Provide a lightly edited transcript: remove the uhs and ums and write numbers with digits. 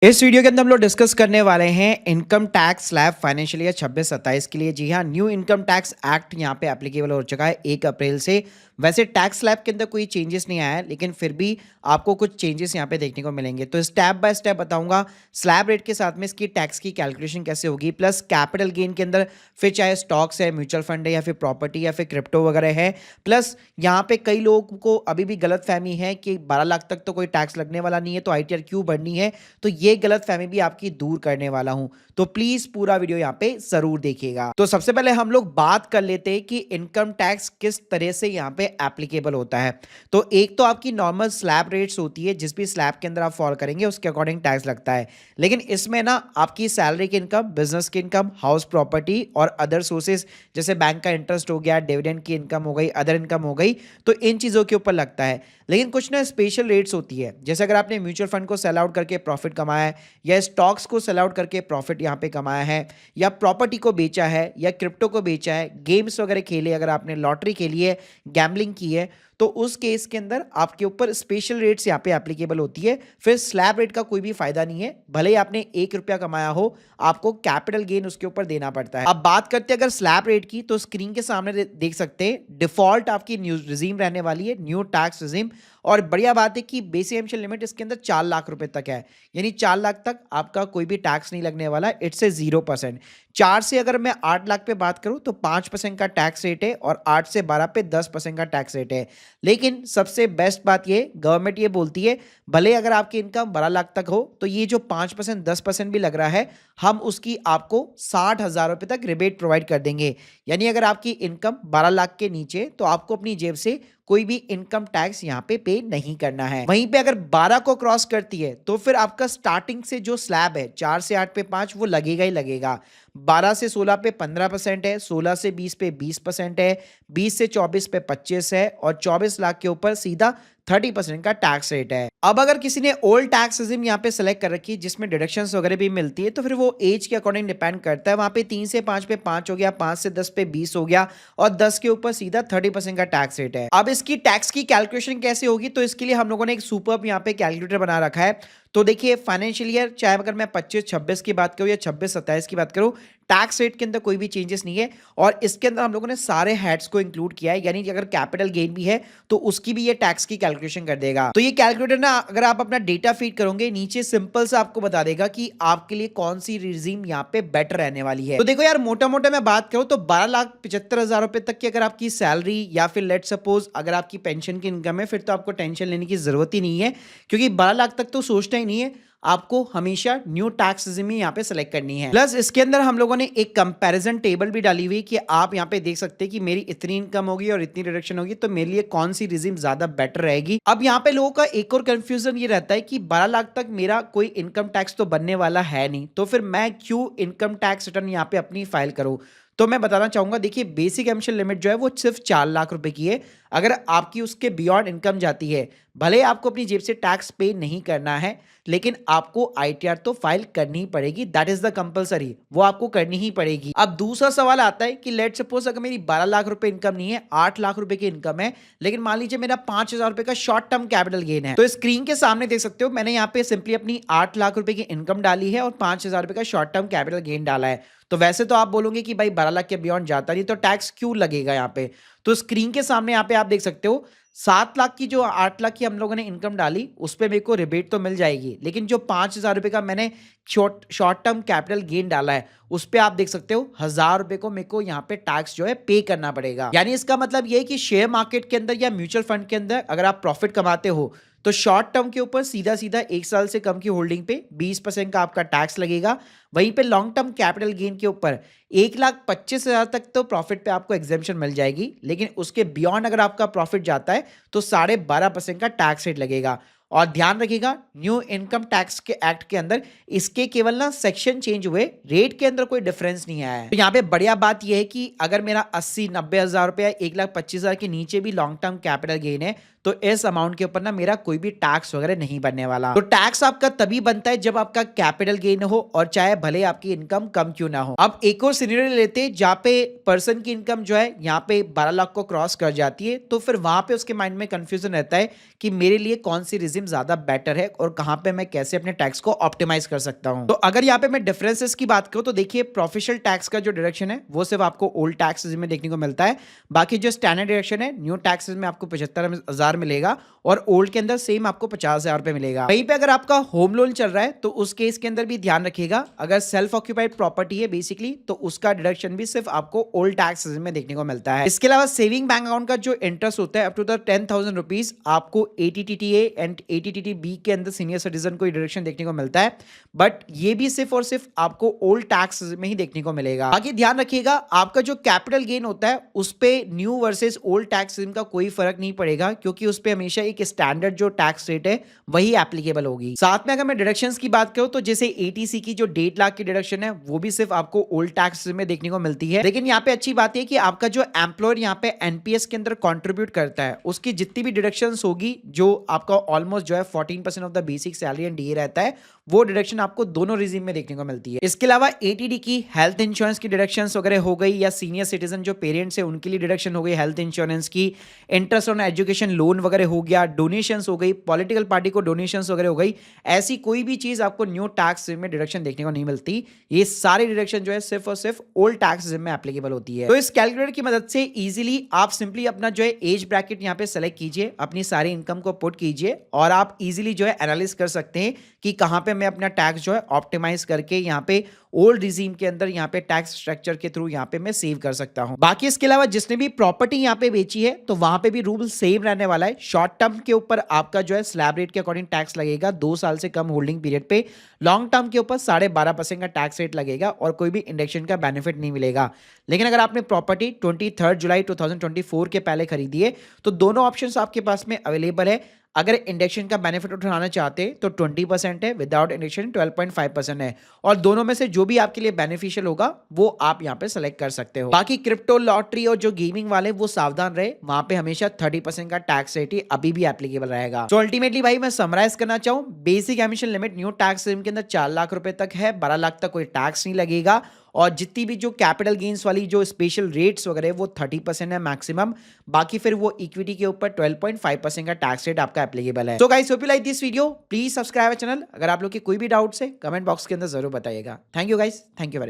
इस वीडियो के अंदर हम लोग डिस्कस करने वाले हैं income tax slab financial year 26-27 के लिए। जी हाँ, न्यू इनकम टैक्स एक्ट यहाँ पे एप्लीकेबल हो चुका है 1 अप्रैल से। वैसे टैक्स स्लैब के अंदर कोई चेंजेस नहीं आया है, लेकिन फिर भी आपको कुछ चेंजेस यहाँ पे देखने को मिलेंगे। तो स्टेप बाय स्टेप बताऊंगा स्लैब रेट के साथ में इसकी टैक्स की कैलकुलेशन कैसे होगी, प्लस कैपिटल गेन के अंदर फिर चाहे स्टॉक्स है, म्यूचुअल फंड है, या फिर प्रॉपर्टी या फिर क्रिप्टो वगैरह है। प्लस यहाँ पे कई लोगों को अभी भी गलत फहमी है कि 12 लाख तक तो कोई टैक्स लगने वाला नहीं है, तो ITR क्यों भरनी है। तो ये गलतफहमी भी आपकी दूर करने वाला हूं, तो प्लीज पूरा वीडियो यहाँ पे जरूर देखिएगा। तो सबसे पहले हम लोग बात कर लेते हैं कि इनकम टैक्स किस तरह से यहाँ पे एप्लीकेबल होता है। तो एक तो आपकी नॉर्मल स्लैब रेट्स होती है, जिस भी स्लैब के अंदर आप फॉल करेंगे उसके अकॉर्डिंग टैक्स लगता है। लेकिन इसमें ना आपकी सैलरी की इनकम, बिजनेस की इनकम, हाउस प्रॉपर्टी और अदर सोर्सेज जैसे बैंक का इंटरेस्ट हो गया, डिविडेंड की इनकम हो गई, अदर इनकम हो गई, तो इन चीजों के ऊपर लगता है। लेकिन कुछ ना स्पेशल रेट्स होती है, जैसे अगर आपने म्यूचुअल फंड को सेल आउट करके प्रॉफिट कमाया है, या स्टॉक्स को सेल आउट करके प्रॉफिट यहाँ पे कमाया है, या प्रॉपर्टी को बेचा है, या क्रिप्टो को बेचा है, गेम्स वगैरह खेले, अगर आपने लॉटरी खेली है, गैम्बलिंग की है, तो उस केस के अंदर आपके ऊपर स्पेशल रेट्स यहाँ पे एप्लीकेबल होती है। फिर स्लैब रेट का कोई भी फायदा नहीं है, भले ही आपने 1 रुपया कमाया हो, आपको कैपिटल गेन उसके ऊपर देना पड़ता है। अब बात करते हैं अगर स्लैब रेट की, तो स्क्रीन के सामने देख सकते हैं डिफॉल्ट आपकी न्यू रिजीम रहने वाली है, न्यू टैक्स रिजीम। और बढ़िया बात है कि बेसिक एम्पशन लिमिट इसके अंदर 4 लाख रुपए तक है, यानी 4 लाख तक आपका कोई भी टैक्स नहीं लगने वाला, इट्स ए 0%। 4 से अगर मैं 8 लाख पे बात करूं तो 5% का टैक्स रेट है, और 8 से 12 पे 10% का टैक्स रेट है। लेकिन सबसे बेस्ट बात ये गवर्नमेंट ये बोलती है, भले अगर आपकी इनकम 12 लाख तक हो, तो ये जो 5% 10% भी लग रहा है, हम उसकी आपको 60,000 रुपए तक रिबेट प्रोवाइड कर देंगे। यानी अगर आपकी इनकम 12 लाख के नीचे, तो आपको अपनी जेब से कोई भी इनकम टैक्स यहाँ पे नहीं करना है। वहीं पे अगर 12 को क्रॉस करती है, तो फिर आपका स्टार्टिंग से जो स्लैब है 4 से 8 पे 5, वो लगेगा ही लगेगा। 12 से 16 पे 15% है, 16 से 20 पे 20% है, 20 से 24 पे 25 है, और 24 लाख के ऊपर सीधा 30% का टैक्स रेट है। अब अगर किसी ने ओल्ड टैक्स रिजिम यहाँ पे सेलेक्ट कर रखी है, जिसमें डिडक्शंस वगैरह भी मिलती है, तो फिर वो एज के अकॉर्डिंग डिपेंड करता है। वहां पे 3 से 5 पे 5 हो गया, 5 से 10 पे 20 हो गया, और 10 के ऊपर सीधा 30% का टैक्स रेट है। अब इसकी टैक्स की कैलकुलेशन कैसे होगी, तो इसके लिए हम लोगों ने एक सुपर्ब यहाँ पे कैलकुलेटर बना रखा है। तो देखिए, फाइनेंशियल ईयर चाहे अगर मैं 25-26 की बात करूं या 26-27 की बात करूं, टैक्स रेट के अंदर कोई भी चेंजेस नहीं है। और इसके अंदर हम लोगों ने सारे हेड्स को इंक्लूड किया है, यानी कि अगर कैपिटल गेन भी है तो उसकी भी ये टैक्स की कैलकुलेशन कर देगा। तो ये कैलकुलेटर ना, अगर आप अपना डेटा फीड करोगे, नीचे सिंपल से आपको बता देगा कि आपके लिए कौन सी रिजीम यहाँ पे बेटर रहने वाली है। तो देखो यार, मोटा मोटा मैं बात करूं तो 12,75,000 रुपए तक की अगर आपकी सैलरी, या फिर लेट सपोज अगर आपकी पेंशन की इनकम है, फिर तो आपको टेंशन लेने की जरूरत ही नहीं है, क्योंकि 12 लाख तक तो सोचना ही नहीं है। आपको हमेशा न्यू टैक्स रिजिम ही यहाँ पे सेलेक्ट करनी है। प्लस इसके अंदर हम लोगों ने एक कंपैरिजन टेबल भी डाली हुई कि आप यहाँ पे देख सकते हैं कि मेरी इतनी इनकम होगी और इतनी डिडक्शन होगी, तो मेरे लिए कौन सी रिजिम ज्यादा बेटर रहेगी। अब यहाँ पे लोगों का एक और कंफ्यूजन ये रहता है कि 12 लाख तक मेरा कोई इनकम टैक्स तो बनने वाला है नहीं, तो फिर मैं क्यों इनकम टैक्स रिटर्न यहाँ पे अपनी फाइल करूं। तो मैं बताना चाहूंगा, देखिए बेसिक एम्पशन लिमिट जो है वो सिर्फ 4 लाख रुपए की है। अगर आपकी उसके बियॉन्ड इनकम जाती है, भले आपको अपनी जेब से टैक्स पे नहीं करना है, लेकिन आपको ITR तो फाइल करनी ही पड़ेगी, दैट इज द कंपलसरी, वो आपको करनी ही पड़ेगी। अब दूसरा सवाल आता है कि लेट सपोज अगर मेरी 12 लाख रुपए इनकम नहीं है, 8 लाख रुपए की इनकम है, लेकिन मान लीजिए मेरा 5,000 रुपए का शॉर्ट टर्म कैपिटल गेन है। तो स्क्रीन के सामने देख सकते हो, मैंने यहाँ पे सिंपली अपनी 8 लाख रुपए की इनकम डाली है और 5,000 रुपए का शॉर्ट टर्म कैपिटल गेन डाला है। तो वैसे तो आप बोलोगे कि भाई 12 लाख के बियॉन्ड जाता नहीं, तो टैक्स क्यों लगेगा यहाँ पे। तो स्क्रीन के सामने यहाँ पे आप देख सकते हो, 7 लाख की जो 8 लाख की हम लोगों ने इनकम डाली, उस पर मेरे को रिबेट तो मिल जाएगी, लेकिन जो 5,000 रुपए का मैंने शॉर्ट टर्म कैपिटल गेन डाला है, उस पे आप देख सकते हो 1,000 रुपए को मेरे को यहाँ पे टैक्स जो है पे करना पड़ेगा। यानी इसका मतलब ये है कि शेयर मार्केट के अंदर या म्यूचुअल फंड के अंदर अगर आप प्रॉफिट कमाते हो, तो शॉर्ट टर्म के ऊपर सीधा सीधा 1 साल से कम की होल्डिंग पे 20% का आपका टैक्स लगेगा। वहीं पे लॉन्ग टर्म कैपिटल गेन के ऊपर 1,25,000 तक तो प्रॉफिट पे आपको एग्जेम्पशन मिल जाएगी, लेकिन उसके बियॉन्ड अगर आपका प्रॉफिट जाता है तो 12.5% का टैक्स रेट लगेगा। और ध्यान रखिएगा, न्यू इनकम टैक्स के एक्ट के अंदर इसके केवल ना सेक्शन चेंज हुए, रेट के अंदर कोई डिफरेंस नहीं आया है। तो यहाँ पे बढ़िया बात यह है कि अगर मेरा 80-90 हजार रुपया 1,25,000 के नीचे भी लॉन्ग टर्म कैपिटल गेन है, तो इस अमाउंट के ऊपर ना मेरा कोई भी टैक्स वगैरह नहीं बनने वाला। तो टैक्स आपका तभी बनता है जब आपका कैपिटल गेन हो और चाहे भले आपकी इनकम कम क्यों ना हो। अब एक और सिनेरियो लेते हैं जहां पे पर्सन की इनकम जो है यहाँ पे 12 लाख को क्रॉस कर जाती है, तो फिर वहां पे उसके माइंड में कंफ्यूजन रहता है कि मेरे लिए कौन सी रिजिम ज्यादा बेटर है और कहां पे मैं कैसे अपने टैक्स को ऑप्टिमाइज कर सकता हूं। तो अगर यहाँ पे मैं डिफरेंसेस की बात करूं तो देखिए, प्रोफेशनल टैक्स का जो डिडक्शन है वो सिर्फ आपको ओल्ड टैक्स में देखने को मिलता है। बाकी जो स्टैंडर्ड डिडक्शन है न्यू टैक्सेस में आपको 75,000 मिलेगा और ओल्ड के अंदर सेम आपको 50,000 रुपए मिलेगा। वहीं पे अगर आपका होम लोन चल रहा है तो उस केस के अंदर भी ध्यान रखिएगा, अगर सेल्फ ऑक्यूपाइड प्रॉपर्टी है बेसिकली तो उसका डिडक्शन भी सिर्फ आपको ओल्ड टैक्स में देखने को मिलता है। इसके अलावा सेविंग बैंक अकाउंट का जो इंटरेस्ट होता है अप टू द 10,000 रुपीज आपको ATTTA एंड ATTTB के अंदर सीनियर सिटीजन को डिडक्शन देखने को मिलता है, बट ये भी सिर्फ और सिर्फ आपको ओल्ड टैक्स में ही देखने को मिलेगा। बाकी ध्यान रखिएगा, आपका जो कैपिटल गेन होता है उस पे न्यू वर्सेस ओल्ड टैक्स का कोई फर्क नहीं पड़ेगा, क्योंकि उस पे हमेशा एक स्टैंडर्ड जो टैक्स रेट है वही एप्लीकेबल होगी। साथ में अगर मैं डिडक्शंस की बात करूं तो जैसे ATC की जो 1.5 लाख की डिडक्शन है वो भी सिर्फ आपको ओल्ड टैक्स में देखने को मिलती है। लेकिन यहाँ पे अच्छी बात है कि आपका जो एम्प्लॉयर यहाँ पे NPS के अंदर कंट्रीब्यूट करता है उसकी जितनी भी डिडक्शंस होगी, जो आपका ऑलमोस्ट जो है 14% of the basic salary and DA रहता है, वो डिडक्शन आपको दोनों रिजीम में देखने को मिलती है। इसके अलावा ATD की हेल्थ इंश्योरेंस की डिडक्शंस वगैरह हो गई, या सीनियर सिटीजन जो पेरेंट्स है उनके लिए डिडक्शन हो गई हेल्थ इंश्योरेंस की, इंटरेस्ट ऑन एजुकेशन लोन वगैरह हो गया, डोनेशंस हो गई, पॉलिटिकल पार्टी को डोनेशंस वगैरह हो गई, ऐसी कोई भी चीज आपको न्यू टैक्स में डिडक्शन देखने को नहीं मिलती। ये सारी डिडक्शन जो है सिर्फ और सिर्फ ओल्ड टैक्स में एप्लीकेबल होती है। तो इस कैलकुलेटर की मदद से इजीली आप सिंपली अपना जो है एज ब्रैकेट यहाँ पे सेलेक्ट कीजिए, अपनी सारी इनकम को पुट कीजिए और आप इजीली जो है एनालिसिस कर सकते हैं कि कहां पे मैं अपना टैक्स जो है ऑप्टिमाइज करके यहाँ पे ओल्ड रिजीम के अंदर यहाँ पे टैक्स स्ट्रक्चर के थ्रू यहाँ पे मैं सेव कर सकता हूं। बाकी इसके अलावा जिसने भी प्रॉपर्टी यहाँ पे बेची है तो वहां पे भी रूल सेम रहने वाला है। शॉर्ट टर्म के ऊपर आपका जो है स्लैब रेट के अकॉर्डिंग टैक्स लगेगा 2 साल से कम होल्डिंग पीरियड पे। लॉन्ग टर्म के ऊपर 12.5% का टैक्स रेट लगेगा और कोई भी इंडेक्शन का बेनिफिट नहीं मिलेगा। लेकिन अगर आपने प्रॉपर्टी 23 जुलाई 2024 के पहले खरीदी है तो दोनों ऑप्शंस आपके पास में अवेलेबल है। अगर इंडेक्शन का बेनिफिट उठाना चाहते हैं तो 20% है, विदाउट इंडेक्शन 12.5% है, और दोनों में से जो भी आपके लिए बेनिफिशियल होगा वो आप यहाँ पे सेलेक्ट कर सकते हो। बाकी क्रिप्टो, लॉटरी और जो गेमिंग वाले वो सावधान रहे, वहां पे हमेशा 30% का टैक्स रेट ही अभी भी एप्लीकेबल रहेगा। तो अल्टीमेटली भाई मैं समराइज करना चाहूँ, basic emission limit new tax के अंदर 4 लाख रुपए तक है, 12 लाख तक कोई टैक्स नहीं लगेगा, और जितनी भी जो कैपिटल गेन्स वाली जो स्पेशल रेट्स वगैरह वो 30% है मैक्सिमम। बाकी फिर वो इक्विटी के ऊपर 12.5% का टैक्स रेट आपका एप्लीकेबल है। So guys, hope you like this video, please subscribe channel. अगर आप लोग के कोई भी डाउट्स है कमेंट बॉक्स के अंदर जरूर बताइएगा। Thank you guys, thank you very much.